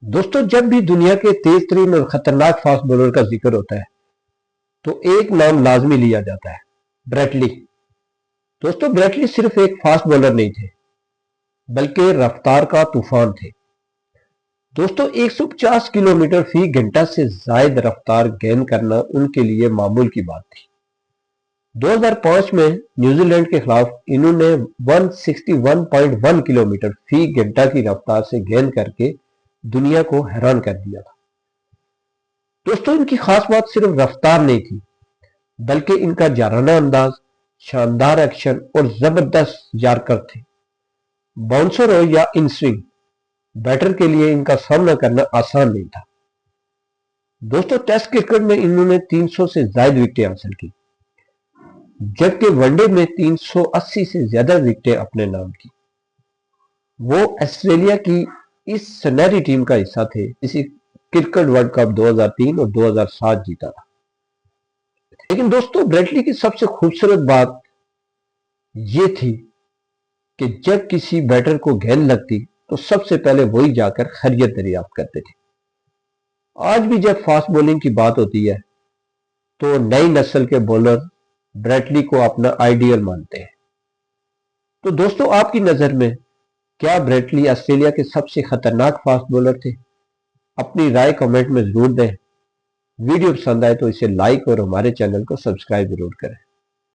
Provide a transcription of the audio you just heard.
दोस्तों, जब भी दुनिया के तेज तरीन और खतरनाक फास्ट बॉलर का जिक्र होता है तो एक नाम लाजमी लिया जाता है, ब्रेट ली। दोस्तों, ब्रेट ली सिर्फ एक फास्ट बॉलर नहीं थे बल्कि रफ्तार का तूफान थे। दोस्तों, 150 किलोमीटर फी घंटा से जायद रफ्तार गेंद करना उनके लिए मामूल की बात थी। 2005 में न्यूजीलैंड के खिलाफ इन्होंने 161.1 किलोमीटर फी घंटा की रफ्तार से गेंद करके दुनिया को हैरान कर दिया था। दोस्तों, इनकी खास बात सिर्फ रफ्तार नहीं थी बल्कि इनका जाराना अंदाज, शानदार एक्शन और जबरदस्त यार्कर थे। बाउंसर हो या इन स्विंग, बैटर के लिए इनका सामना करना आसान नहीं था। दोस्तों, टेस्ट क्रिकेट में इन्होंने 300 से ज्यादा विकेटें हासिल की, जबकि वनडे में 380 से ज्यादा विकेटें अपने नाम की। वो ऑस्ट्रेलिया की इस सुनहरी टीम का हिस्सा थे इसी क्रिकेट वर्ल्ड कप 2003 और 2007 जीता था। लेकिन दोस्तों, ब्रेट ली की सबसे खूबसूरत बात ये थी कि जब किसी बैटर को गेंद लगती तो सबसे पहले वही जाकर खैरियत दरियाफ्त करते थे। आज भी जब फास्ट बॉलिंग की बात होती है तो नई नस्ल के बॉलर ब्रेट ली को अपना आइडियल मानते हैं। तो दोस्तों, आपकी नजर में क्या ब्रेट ली ऑस्ट्रेलिया के सबसे खतरनाक फास्ट बॉलर थे? अपनी राय कमेंट में जरूर दें। वीडियो पसंद आए तो इसे लाइक और हमारे चैनल को सब्सक्राइब जरूर करें।